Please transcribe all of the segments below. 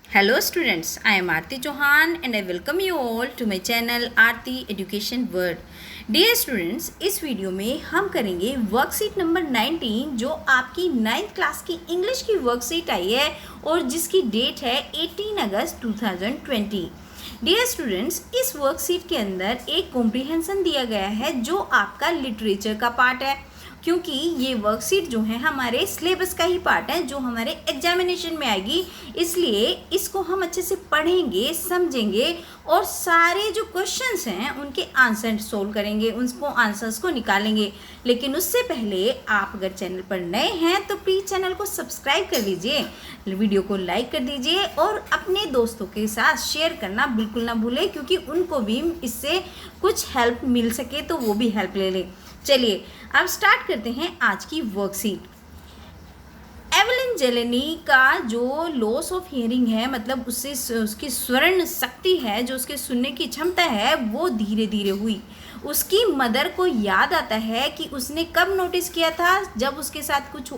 Hello students, I am Aarti Chauhan and I welcome you all to my channel Aarti Education World. Dear students, इस video में हम करेंगे worksheet number 19 जो आपकी 9th class की English की worksheet आई है और जिसकी डेट है 18 अगस्त 2020। डियर स्टूडेंट्स, इस वर्कशीट के अंदर एक कॉम्प्रिहेंशन दिया गया है जो आपका लिटरेचर का पार्ट है, क्योंकि ये वर्कशीट जो है हमारे सिलेबस का ही पार्ट है जो हमारे एग्जामिनेशन में आएगी, इसलिए इसको हम अच्छे से पढ़ेंगे, समझेंगे और सारे जो क्वेश्चंस हैं उनके आंसर सोल्व करेंगे, उनको आंसर्स को निकालेंगे। लेकिन उससे पहले आप अगर चैनल पर नए हैं तो प्लीज़ चैनल को सब्सक्राइब कर लीजिए, वीडियो को लाइक कर दीजिए और अपने दोस्तों के साथ शेयर करना बिल्कुल ना भूलें, क्योंकि उनको भी इससे कुछ हेल्प मिल सके तो वो भी हेल्प ले लें। चलिए अब स्टार्ट करते हैं आज की वर्कशीट। एवलिन जेलेनी का जो लॉस ऑफ हियरिंग है, मतलब उससे उसकी स्वर्ण शक्ति है, जो उसके सुनने की क्षमता है वो धीरे धीरे हुई। उसकी मदर को याद आता है कि उसने कब नोटिस किया था, जब उसके साथ कुछ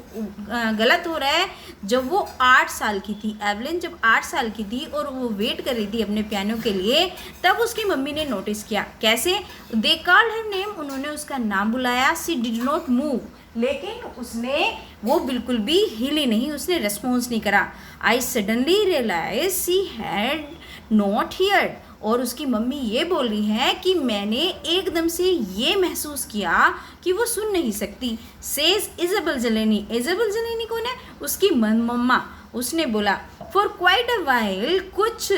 गलत हो रहा है, जब वो 8 साल की थी। एवलिन जब 8 साल की थी और वो वेट कर रही थी अपने पियानो के लिए, तब उसकी मम्मी ने नोटिस किया। कैसे? दे कॉल्ड हर नेम, उन्होंने उसका नाम बुलाया। शी डिड नॉट मूव, लेकिन वो बिल्कुल भी हिली नहीं, उसने रिस्पॉन्स नहीं करा। I suddenly realise she had not heard, और उसकी मम्मी ये बोल रही है कि मैंने एकदम से ये महसूस किया कि वो सुन नहीं सकती। Says Isabel Zeleny. Isabel Zeleny कौन है? उसकी मम्मा। उसने बोला फॉर क्वाइट अ वाइल, कुछ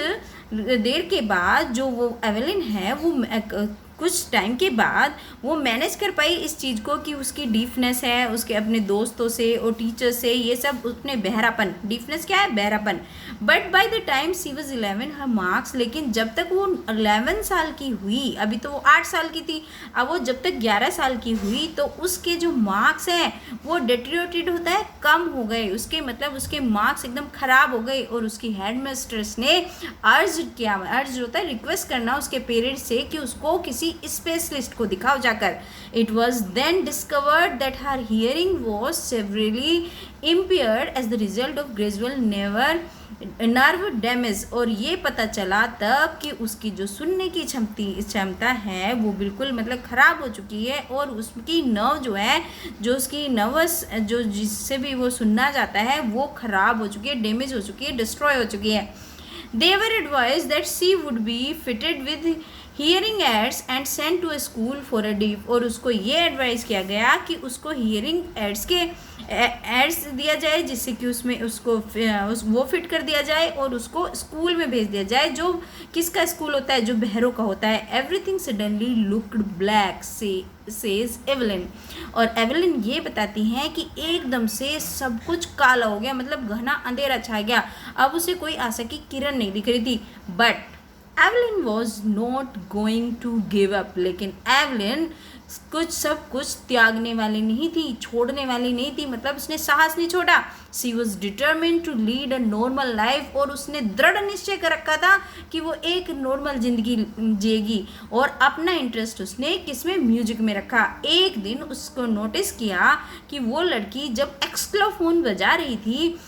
देर के बाद जो वो एवेलिन है वो कुछ टाइम के बाद वो मैनेज कर पाई इस चीज़ को कि उसकी डीफनेस है, उसके अपने दोस्तों से और टीचर से, ये सब उसने बहरापन, डीफनेस क्या है? बहरापन। But by the time she was 11 her marks, लेकिन जब तक वो 11 साल की हुई, अभी तो वो 8 साल की थी, अब वो जब तक 11 साल की हुई तो उसके जो मार्क्स हैं वो डेटेरियोरेटेड होता है, कम हो गए उसके, मतलब उसके मार्क्स एकदम ख़राब हो गए। और उसकी हेड मिस्ट्रेस ने अर्ज किया, अर्ज होता है रिक्वेस्ट करना उसके पेरेंट्स से कि उसको किसी स्पेशलिस्ट को दिखाओ जाकर। It was then discovered that her hearing was severely impaired as the result of gradual nerve damage, और ये पता चला तब कि उसकी जो सुनने की क्षमता है वो बिल्कुल मतलब ख़राब हो चुकी है, और उसकी नर्व जो है, जो उसकी नर्वस जो जिससे भी वो सुनना जाता है वो ख़राब हो चुकी है, डैमेज हो चुकी है, डिस्ट्रॉय हो चुकी है। They were advised that she would be fitted with hearing aids and sent to a school for a deaf, और उसको ये एडवाइस किया गया कि उसको हियरिंग एड्स के एड्स दिया जाए, जिससे कि उसमें उसको वो फिट कर दिया जाए और उसको स्कूल में भेज दिया जाए, जो किसका स्कूल होता है? जो बहरों का होता है। Everything suddenly looked black says Evelyn, और एवलिन ये बताती हैं कि एकदम से सब कुछ काला हो गया, मतलब घना अंधेरा छा गया, अब उसे कोई आशा की किरण नहीं दिख रही थी। But Evelyn was not going to give up, लेकिन एवलिन सब कुछ त्यागने वाली नहीं थी, छोड़ने वाली नहीं थी, मतलब उसने साहस नहीं छोड़ा। She was determined to lead a normal life, और उसने दृढ़ निश्चय कर रखा था कि वो एक नॉर्मल जिंदगी जिएगी, और अपना इंटरेस्ट उसने किसमें? म्यूजिक में रखा। एक दिन उसको नोटिस किया कि वो लड़की जब एक्सक्लोफोन बजा रही थी,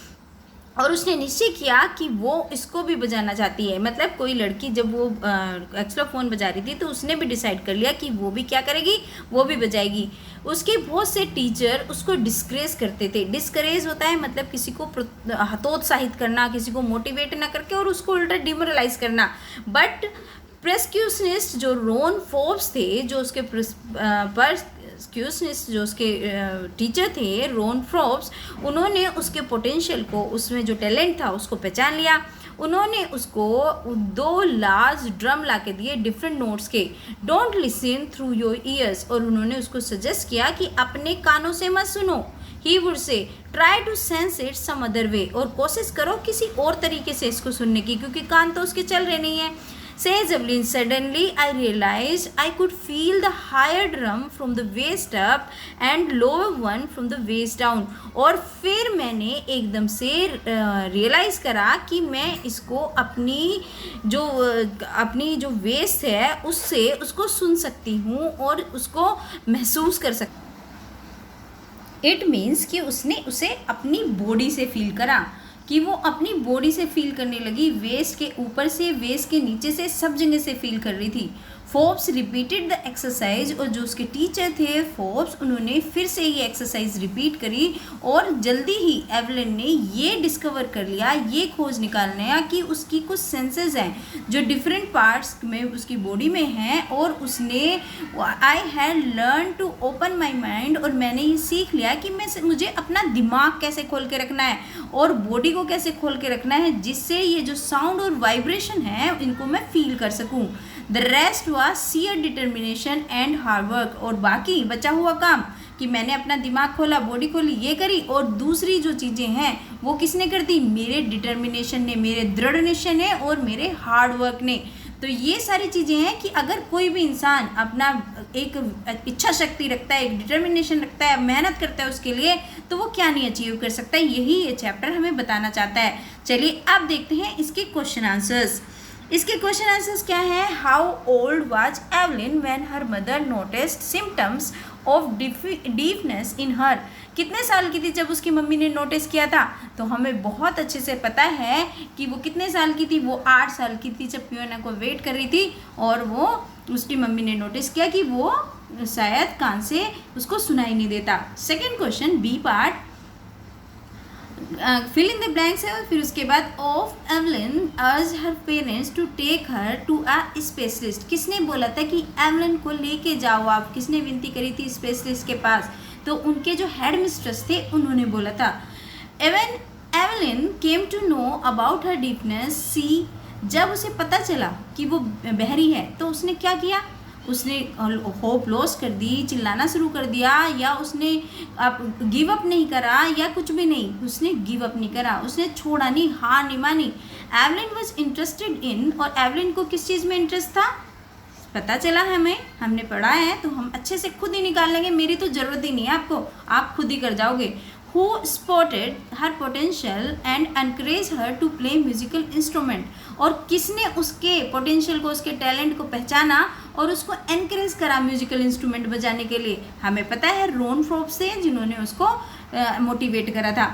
और उसने निश्चय किया कि वो इसको भी बजाना चाहती है, मतलब कोई लड़की जब वो एक्सलोफोन बजा रही थी तो उसने भी डिसाइड कर लिया कि वो भी क्या करेगी? वो भी बजाएगी। उसके बहुत से टीचर उसको डिस्करेज करते थे। डिस्करेज होता है मतलब किसी को हतोत्साहित करना, किसी को मोटिवेट ना करके और उसको उल्टा डिमोरलाइज करना। बट प्रेस्क्यूशनिस्ट जो रॉन फोर्ब्स थे, जो उसके जो उसके टीचर थे रॉन फोर्ब्स, उन्होंने उसके पोटेंशियल को, उसमें जो टैलेंट था उसको पहचान लिया। उन्होंने उसको 2 लार्ज ड्रम ला के दिए डिफरेंट नोट्स के। Don't listen through your ears, और उन्होंने उसको सजेस्ट किया कि अपने कानों से मत सुनो। He would say try to sense it some other way, और कोशिश करो किसी और तरीके से इसको सुनने की, क्योंकि कान तो उसके चल रहे नहीं हैं। Says Evelyn, suddenly I realized I could feel the higher drum from the waist up and lower one from the waist down, और फिर मैंने एकदम से रियलाइज़ करा कि मैं इसको अपनी जो वेस्ट है उससे उसको सुन सकती हूँ और उसको महसूस कर सकती हूँ। इट मीन्स कि उसने उसे अपनी बॉडी से फील करा। कि वो अपनी बॉडी से फील करने लगी, वेस्ट के ऊपर से, वेस्ट के नीचे से, सब जगह से फील कर रही थी। फोर्ब्स रिपीटेड द एक्सरसाइज, और जो उसके टीचर थे फोर्ब्स, उन्होंने फिर से ये एक्सरसाइज रिपीट करी और जल्दी ही एवलिन ने ये डिस्कवर कर लिया, ये खोज निकाल लिया कि उसकी कुछ सेंसेस हैं जो डिफरेंट पार्ट्स में उसकी बॉडी में हैं, और उसने I had learn to open my mind, और मैंने ये सीख लिया कि मुझे अपना दिमाग कैसे खोल के रखना है और बॉडी को कैसे खोल के रखना है, जिससे ये जो साउंड और वाइब्रेशन है इनको मैं फील कर सकूं। The rest was sheer determination and hard work, और बाकी बचा हुआ काम कि मैंने अपना दिमाग खोला, बॉडी खोली, ये करी, और दूसरी जो चीज़ें हैं वो किसने कर दी? मेरे डिटर्मिनेशन ने, मेरे दृढ़ निश्चय ने और मेरे हार्ड वर्क ने। तो ये सारी चीज़ें हैं कि अगर कोई भी इंसान अपना एक इच्छा शक्ति रखता है, एक डिटर्मिनेशन रखता है, मेहनत करता है उसके लिए, तो वो क्या नहीं अचीव कर सकता है, यही ये चैप्टर हमें बताना चाहता है। चलिए अब देखते हैं इसके क्वेश्चन आंसर्स। इसके क्वेश्चन आंसर्स क्या है? How old was Evelyn when her mother noticed symptoms of deafness in her? कितने साल की थी जब उसकी मम्मी ने नोटिस किया था? तो हमें बहुत अच्छे से पता है कि वो कितने साल की थी। वो 8 साल की थी जब फियोना को वेट कर रही थी, और वो उसकी मम्मी ने नोटिस किया कि वो शायद कान से उसको सुनाई नहीं देता। Second question, B part, fill in the blanks है, और फिर उसके बाद of Evelyn urged her parents to take her to a specialist. किसने बोला था कि एवलिन को लेके जाओ आप? किसने विनती करी थी स्पेशलिस्ट के पास? तो उनके जो हेड मिस्ट्रेस थे उन्होंने बोला था। Even Evelyn came to know about her deafness see, जब उसे पता चला कि वो बहरी है तो उसने क्या किया? उसने होप लॉस कर दी, चिल्लाना शुरू कर दिया, या उसने गिव अप नहीं करा, या कुछ भी नहीं, उसने गिव अप नहीं करा, उसने छोड़ा नहीं, हार नहीं मानी। एवलिन वाज इंटरेस्टेड इन, और एवलिन को किस चीज़ में इंटरेस्ट था? पता चला हमें, हमने पढ़ा है तो हम अच्छे से खुद ही निकाल लेंगे, मेरी तो ज़रूरत ही नहीं है आपको, आप खुद ही कर जाओगे। Who spotted her potential and encouraged her to play musical instrument? और किसने उसके पोटेंशियल को, उसके टैलेंट को पहचाना और उसको एनकरेज करा म्यूजिकल इंस्ट्रूमेंट बजाने के लिए? हमें पता है रोन फोर्ब्स से, जिन्होंने उसको मोटिवेट करा था।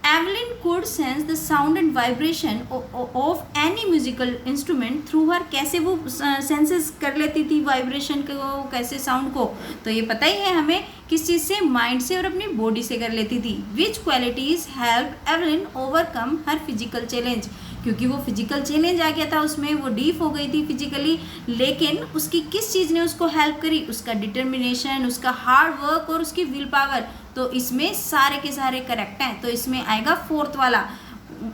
Evelyn could sense the sound and vibration of any musical instrument through her। कैसे वो सेंसेस कर लेती थी वाइब्रेशन को, कैसे साउंड को? तो ये पता ही है हमें किस चीज़ से, माइंड से और अपनी बॉडी से कर लेती थी। विच क्वालिटीज़ हेल्प एवलिन ओवरकम हर फिजिकल चैलेंज? क्योंकि वो फिजिकल चैलेंज आ गया था उसमें, वो डीप हो गई थी फिजिकली, लेकिन उसकी किस चीज़ ने उसको हेल्प करी? उसका डिटर्मिनेशन, उसका हार्ड वर्क और उसकी विल पावर। तो इसमें सारे के सारे करेक्ट हैं, तो इसमें आएगा फोर्थ वाला,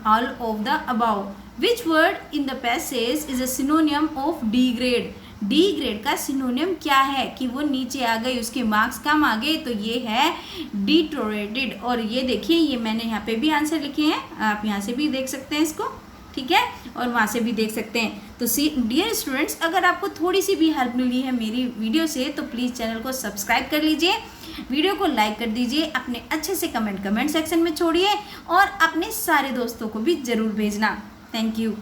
all of the above. Which word in the passage is a सिनोनियम of D grade? D grade का सिनोनियम क्या है कि वो नीचे आ गई, उसके मार्क्स कम आ गए? तो ये है डिटोरेटेड। और ये देखिए, ये मैंने यहाँ पे भी आंसर लिखे हैं, आप यहाँ से भी देख सकते हैं इसको, ठीक है, और वहाँ से भी देख सकते हैं। तो डियर स्टूडेंट्स, अगर आपको थोड़ी सी भी हेल्प मिली है मेरी वीडियो से तो प्लीज़ चैनल को सब्सक्राइब कर लीजिए, वीडियो को लाइक कर दीजिए, अपने अच्छे से कमेंट सेक्शन में छोड़िए, और अपने सारे दोस्तों को भी ज़रूर भेजना। Thank you.